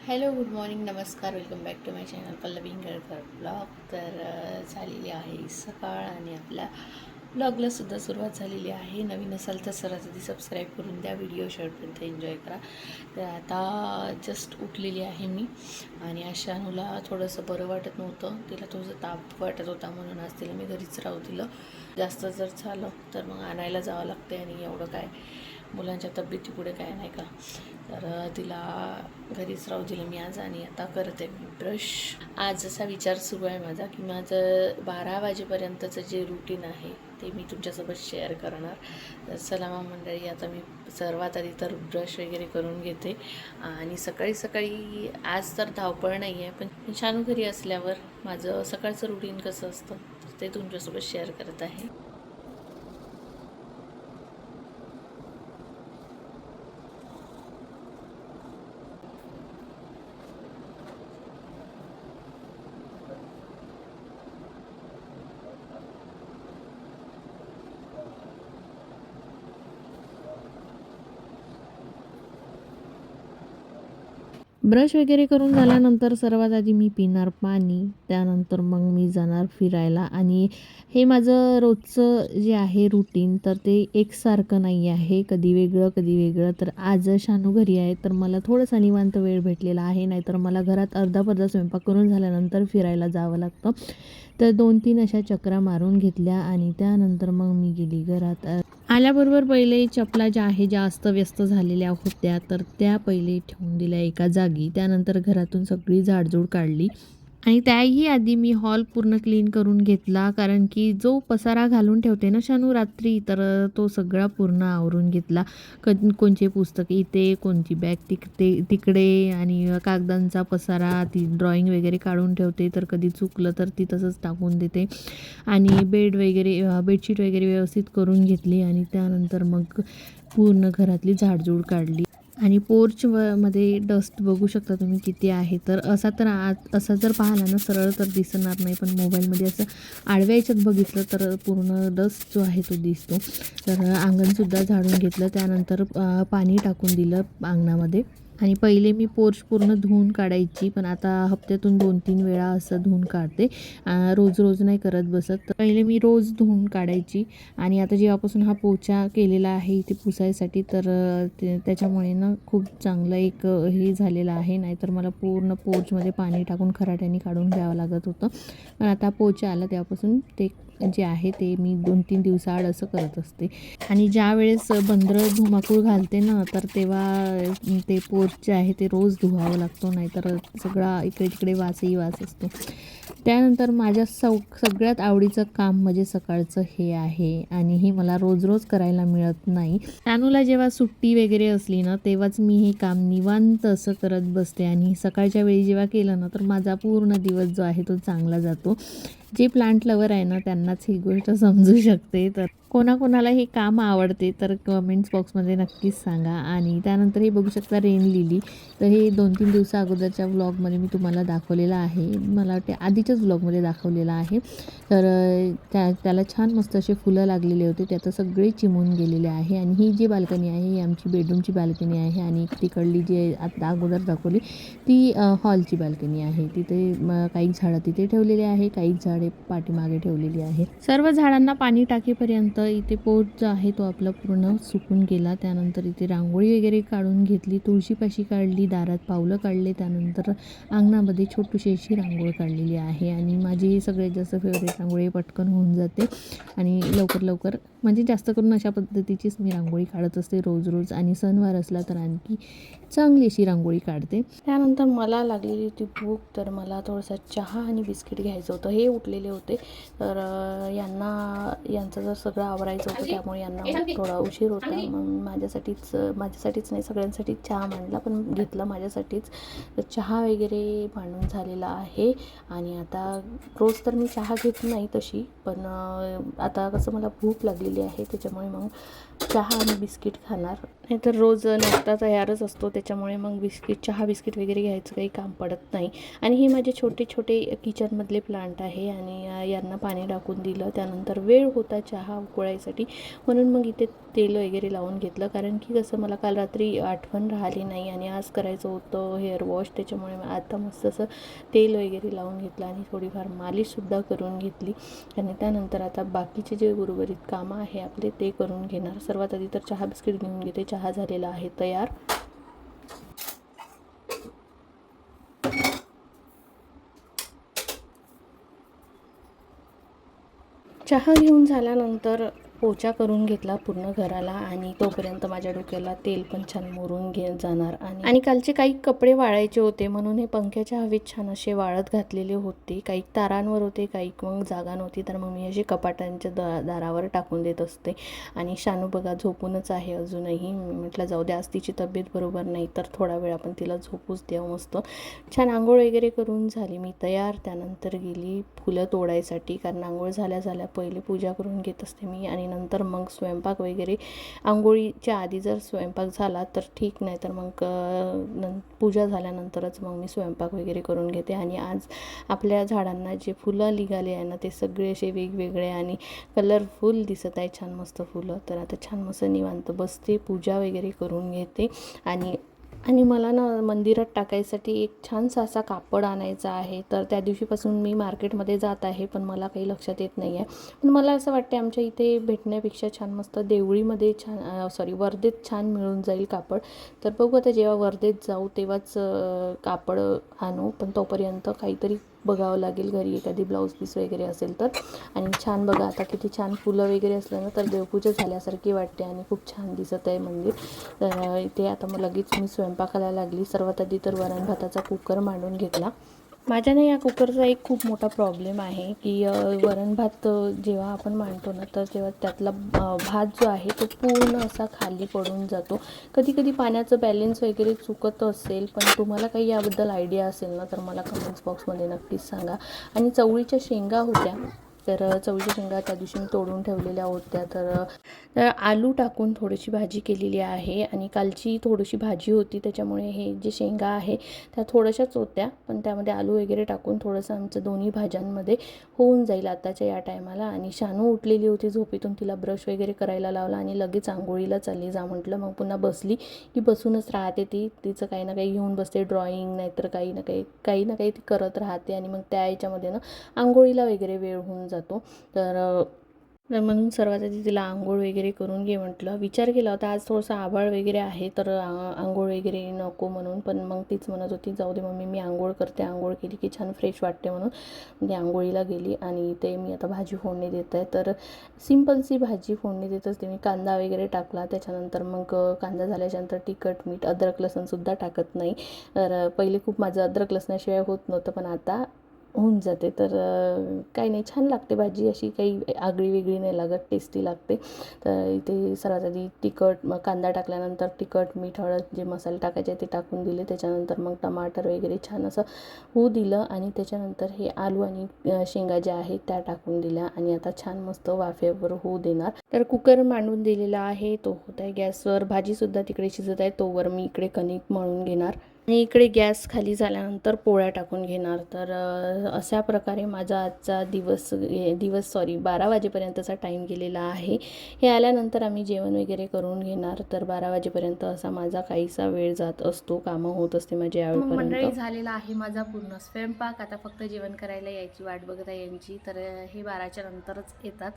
Hello, good morning, नमस्कार, welcome back to my channel Pallavi Ingalkar blog. तर झालेली आहे सकाळ आणि आपल्या ब्लॉगलासुद्धा सुरुवात झालेली आहे. नवीन असाल तर सरळ आधी सबस्क्राईब करून द्या, व्हिडिओ शेवटपर्यंत एन्जॉय करा. तर आता जस्ट उठलेली आहे मी आणि अशानुला थोडंसं बरं वाटत नव्हतं, तिला थोडंसं ताप वाटत होता म्हणून आज तिला मी घरीच राहू दिलं. जास्त जर झालं तर मग आणायला जावं लागते आणि एवढं काय मुलांच्या तब्येतीपुढे काय नाही का, तर तिला घरीच राहू दिलं मी आज. आणि आता करते मी ब्रश. आज असा विचार सुरू आहे माझा की माझं 12 वाजेपर्यंतचं जे रुटीन आहे ते मी तुमच्यासोबत शेअर करणार. तर चला मग मंडळी, आता मी सर्वात आधी तर ब्रश वगैरे करून घेते. आणि सकाळी सकाळी आज तर धावपळ नाही आहे, पण शानू घरी असल्यावर माझं सकाळचं रुटीन कसं असतं ते तुमच्यासोबत शेअर करत आहे. ब्रश वगैरे करून झाल्यानंतर सर्वात आधी मी पिणार पाणी, त्यानंतर मग मी जाणार फिरायला. आणि हे माझं रोजचं जे आहे रुटीन, तर ते एकसारखं नाही आहे, कधी वेगळं कधी वेगळं. तर आज शानू घरी आहे तर मला थोडंसं निवांत वेळ भेटलेला आहे, नाहीतर मला घरात अर्धा स्वयंपाक करून झाल्यानंतर फिरायला जावं लागतं. तर 2-3 अशा चकरा मारून घेतल्या आणि त्यानंतर मग मी गेली घरात. आल्याबरोबर पहिले चपला ज्या आहे ज्या अस्तव्यस्त झालेल्या होत्या तर त्या पहिले ठेवून दिल्या एका जागी. त्यानंतर घरातून सगळी झाडझूड काढली आणि त्याही आधी मी हॉल पूर्ण क्लीन करून घेतला, कारण की जो पसारा घालून ठेवते ना शानू रात्री, तर तो सगळा पूर्ण आवरून घेतला. कोणची पुस्तक इथे, कोणची बॅग तिकडे आणि कागदांचा पसारा, ती ड्रॉइंग वगैरे काढून ठेवते, तर कधी चुकलं तर ती तसंच टाकून देते. आणि बेडशीट वगैरे व्यवस्थित करून घेतली आणि त्यानंतर मग पूर्ण घरातली झाडझूड काढली. आणि मध्ये डस्ट बघू शकता तुम्ही किती आहे. तर असा जर पाहिला ना सरळ तर दिसणार नाही, पण मोबाईलमध्ये असं आडव्या याच्यात बघितलं तर पूर्ण डस्ट जो आहे तो दिसतो. तर अंगणसुद्धा झाडून घेतलं, त्यानंतर पाणी टाकून दिलं अंगणामध्ये. आणि पहिले मी पोर्च पूर्ण धुवून काढायची, पण आता हप्त्यातून 2-3 वेळा असं धुवून काढते. रोज रोज नाही करत बसत. तर पहिले मी रोज धुवून काढायची आणि आता जेव्हापासून हा पोछा केलेला आहे इथे पुसायसाठी, तर त्याच्यामुळे ना खूप चांगलं एक हे झालेलं आहे. नाहीतर मला पूर्ण पोर्चमध्ये पाणी टाकून खराट्याने काढून घ्यावं लागत होतं. पण आता पोछा आला तेव्हापासून ते जे आहे ते मी 2-3 दिवसाआड असं करत असते. आणि ज्या वेळेस बंदरं धुमाकूळ घालते ना, तर तेव्हा ते पोर्च जे आहे ते रोज धुवावं लागतो, नाहीतर सगळा इकडे तिकडे वासही वास असतो. त्यानंतर माझ्या सगळ्यात आवडीचं काम म्हणजे सकाळचं हे आहे आणि हे मला रोज रोज करायला मिळत नाही. शानूला जेव्हा सुट्टी वगैरे असली ना, तेव्हाच मी हे काम निवांत असं करत बसते आणि सकाळच्या वेळी जेव्हा केलं ना, तर माझा पूर्ण दिवस जो आहे तो चांगला जातो. जे प्लांट लवर आहे ना त्यांनाच ही गोष्ट समजू शकते. तर कोणाकोणाला हे काम आवडते तर कमेंट्स बॉक्समध्ये नक्कीच सांगा. आणि त्यानंतर हे बघू शकता रेन लिली, तर हे 2-3 दिवसा अगोदरच्या व्लॉगमध्ये मी तुम्हाला दाखवलेलं आहे. मला वाटते आधीच्याच व्लॉगमध्ये दाखवलेलं आहे. तर त्याला छान मस्त असे फुलं लागलेले होते, ते आता सगळे चिमून गेलेले आहे. आणि ही जी बाल्कनी आहे ही आमची बेडरूमची बाल्कनी आहे आणि तिकडली जी आता अगोदर दाखवली ती हॉलची बाल्कनी आहे. तिथे काही झाडं तिथे ठेवलेली आहे, काही झाडे पाठीमागे ठेवलेली आहे. सर्व झाडांना पाणी टाकेपर्यंत इथे पोट जो आहे तो आपला पूर्ण सुकून गेला. त्यानंतर इथे रांगोळी वगैरे काढून घेतली, तुळशीपाशी काढली, दारात पावलं काढले, त्यानंतर अंगणामध्ये छोटीशी अशी रांगोळी काढलेली आहे. आणि माझी सगळ्यात जास्त फेवरेट रांगोळी पटकन होऊन जाते आणि लवकर लवकर, म्हणजे जास्त करून अशा पद्धतीचीच मी रांगोळी काढत असते रोज रोज. आणि सणवार असला तर आणखी चांगली अशी रांगोळी काढते. त्यानंतर मला लागलेली होती भूक, तर मला थोडासा चहा आणि बिस्किट घ्यायचं होतं. हे उठलेले होते, तर यांचं जर सगळं आवरायचं होतं, त्यामुळे यांना थोडा उशीर होता. मग माझ्यासाठीच नाही सगळ्यांसाठीच चहा मांडला, पण घेतला माझ्यासाठीच. तर चहा वगैरे मांडून झालेला आहे. आणि आता रोज तर मी चहा घेत नाही तशी, पण आता कसं मला भूक लागलेली आहे त्याच्यामुळे मग चहा आणि बिस्किट खाणार. नाहीतर रोज नाश्ता तयारच असतो, त्याच्यामुळे मग चहा बिस्किट वगैरे घ्यायचं काही काम पडत नाही. आणि हे माझे छोटे छोटे किचनमधले प्लांट आहे आणि यांना पाणी टाकून दिलं. त्यानंतर वेळ होता चहा उकळायसाठी, म्हणून मग इथे तेल वगैरे लावून घेतलं. कारण की कसं मला काल रात्री आठवण राहिली नाही आणि आज करायचं होतं हेअर वॉश, त्याच्यामुळे आता मस्त असं तेल वगैरे लावून घेतलं आणि थोडीफार मालिशसुद्धा करून घेतली. आणि त्यानंतर आता बाकीचे जे उर्वरित कामं आहे आपले ते करून घेणार. सर्वात आधी तर चहा बिस्किट घेऊन घेते. चहा झालेला आहे तयार. चहा घेऊन झाल्यानंतर पोचा करून घेतला पूर्ण घराला आणि तोपर्यंत माझ्या डोक्याला तेल पण छान मुरून जाणार. आणि कालचे काही कपडे वाळायचे होते, म्हणून हे पंख्याच्या हवेत छान असे वाळत घातलेले होते. काही तारांवर होते, काही मग जागा नव्हती, तर मग मी असे कपाटांच्या दारावर टाकून देत असते. आणि शानू बघा झोपूनच आहे अजूनही. मी म्हटलं जाऊ द्या, आज तिची तब्येत बरोबर नाही, तर थोडा वेळ आपण तिला झोपूच द्यावं. मस्त छान आंघोळ वगैरे करून झाली मी तयार. त्यानंतर गेली फुलं तोडायसाठी, कारण आंघोळ झाल्या पहिले पूजा करून घेत असते मी आणि नंतर मग स्वयंपाक वगैरे. आंघोळीच्या आधी जर स्वयंपाक झाला तर ठीक, नाही तर मग पूजा झाल्यानंतरच मग मी स्वयंपाक वगैरे करून घेते. आणि आज आपल्या झाडांना जे फुलं निघाले आहे ना, ते सगळे असे वेगवेगळे आणि कलरफुल दिसत आहे, छान मस्त फुलं. तर आता छान मस्त निवांत बसते, पूजा वगैरे करून घेते. आणि मला ना मंदिरात टाकायसाठी एक छानसा असा कापड आणायचा आहे. तर त्या दिवशीपासून मी मार्केटमध्ये जात आहे, पण मला काही लक्षात येत नाही आहे. पण मला असं वाटते आमच्या इथे भेटण्यापेक्षा छान मस्त देवळीमध्ये वर्धेत छान मिळून जाईल कापड. तर बघू आता जेव्हा वर्धेत जाऊ तेव्हाच कापड आणू. पण तोपर्यंत काहीतरी बघावं लागेल घरी, एखादी ब्लाऊज पीस वगैरे असेल तर. आणि छान बघा आता किती छान फुलं वगैरे असलं ना, तर देवपूजा झाल्यासारखी वाटते आणि खूप छान दिसत आहे मंदिर. तर इथे आता मग लगेच मी स्वयंपाकाला लागली. सर्वात आधी तर वरण भाताचा कुकर मांडून घेतला. माझ्याने या कुकरचा एक खूप मोठा प्रॉब्लेम आहे की वरण भात जेव्हा आपण मांडतो ना, तर तेव्हा त्यातला भात जो आहे तो पूर्ण असा खाली पडून जातो. कधी कधी पाण्याचं बॅलेन्स वगैरे चुकत असेल, पण तुम्हाला काही याबद्दल आयडिया असेल ना, तर मला कमेंट्स बॉक्समध्ये नक्कीच सांगा. आणि चवळीच्या शेंगा होत्या, तर चवळीच्या शेंगा त्या दिवशी मी तोडून ठेवलेल्या होत्या. तर आलू टाकून थोडीशी भाजी केलेली आहे. आणि कालची थोडीशी भाजी होती, त्याच्यामुळे हे जे शेंगा आहे त्या थोड्याशाच होत्या, पण त्यामध्ये आलू वगैरे टाकून थोडंसं आमचं दोन्ही भाज्यांमध्ये होऊन जाईल आताच्या या टायमाला. आणि शानू उठलेली होती झोपेतून, तिला ब्रश वगैरे करायला लावला आणि लगेच आंघोळीला चालली जा म्हटलं. मग पुन्हा बसली की बसूनच राहते ती, तिचं काही ना काही घेऊन बसते, ड्रॉइंग नाहीतर काही ना काही ती करत राहते. आणि मग त्या याच्यामध्ये ना आंघोळीला वगैरे वेळ होऊन जातो. तर म्हणून सर्वात आधी तिला आंघोळ वगैरे करून घे म्हटलं. विचार केला होता आज थोडंसं आभाळ वगैरे आहे, तर आंघोळ वगैरे नको म्हणून, पण मग तीच म्हणत होती जाऊ दे मम्मी मी आंघोळ करते, आंघोळ केली की छान फ्रेश वाटते म्हणून ती आंघोळीला गेली. आणि ते मी आता भाजी फोडणी देत आहे. तर सिम्पलची भाजी फोडणी देत असते मी. कांदा वगैरे टाकला, त्याच्यानंतर मग कांदा झाल्याच्यानंतर तिखट मीठ अद्रक लसूणसुद्धा टाकत नाही. तर पहिले खूप माझं अद्रक लसणाशिवाय होत नव्हतं, पण आता होऊन जाते. तर काही नाही, छान लागते भाजी, अशी काही आगळी वेगळी नाही लागत, टेस्टी लागते. तर इथे सर्वात आधी तिखट, मग कांदा टाकल्यानंतर तिखट मीठ हळद जे मसाले टाकायचे ते टाकून दिले. त्याच्यानंतर मग टमाटर वगैरे छान असं होऊ दिलं आणि त्याच्यानंतर हे आलू आणि शेंगा ज्या आहेत त्या टाकून दिल्या आणि आता छान मस्त वाफेवर होऊ देणार. तर कुकर मांडून दिलेला आहे, तो होत आहे गॅसवर. भाजीसुद्धा तिकडे शिजत आहे, तोवर मी इकडे कणिक मळून घेणार आणि इकडे गॅस खाली झाल्यानंतर पोळ्या टाकून घेणार. तर अशा प्रकारे माझा आजचा दिवस 12 वाजेपर्यंतचा टाईम गेलेला आहे. हे आल्यानंतर आम्ही जेवण वगैरे करून घेणार. तर 12 वाजेपर्यंत असा माझा काहीसा वेळ जात असतो, कामं होत असते माझी यावेळपर्यंत. मंडळी झालेला आहे माझा पूर्ण स्वयंपाक. आता फक्त जेवण करायला यायची वाट बघत आहे यांची. तर हे 12च्या नंतरच येतात.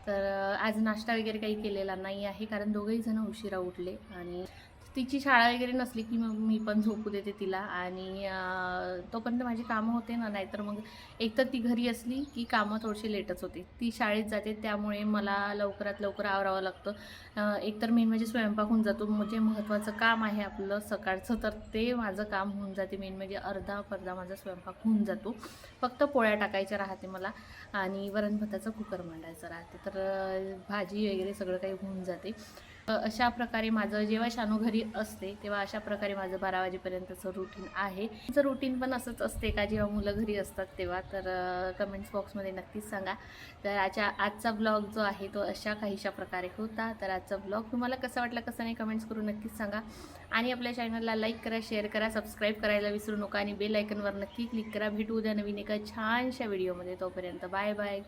तर आज नाश्ता वगैरे काही केलेला नाही आहे, कारण दोघंही जण उशिरा उठले. आणि तिची शाळा वगैरे नसली की मग मी पण झोपू देते तिला आणि तोपर्यंत माझी कामं होते ना. नाहीतर मग एकतर ती घरी असली की कामं थोडीशी लेटच होते. ती शाळेत जाते त्यामुळे मला लवकरात लवकर आवरावं लागतं. एकतर मेन म्हणजे स्वयंपाक होऊन जातो, म्हणजे महत्त्वाचं काम आहे आपलं सकाळचं, तर ते माझं काम होऊन जाते. मेन म्हणजे अर्धा माझा स्वयंपाक होऊन जातो. फक्त पोळ्या टाकायच्या राहते मला आणि वरण भाताचा कुकर मांडायचं राहते. तर भाजी वगैरे सगळं काही होऊन जाते. अशा प्रकारे माझं जेव्हा शानू घरी असते तेव्हा अशा प्रकारे माझं 12 वाजेपर्यंतचं रुटीन आहे. तुमचं रुटीन पण असंच असते का जेव्हा मुलं घरी असतात तेव्हा? तर कमेंट्स बॉक्समध्ये नक्कीच सांगा. तर आजचा ब्लॉग जो आहे तो अशा काहीशा प्रकारे होता. तर आजचा ब्लॉग तुम्हाला कसा वाटला कसं नाही कमेंट्स करून नक्कीच सांगा. आणि आपल्या चॅनलला लाईक करा, शेअर करा, सबस्क्राईब करायला विसरू नका आणि बेल आयकनवर नक्की क्लिक करा. भेटू उद्या नवीन एका छानशा व्हिडिओमध्ये. तोपर्यंत बाय बाय.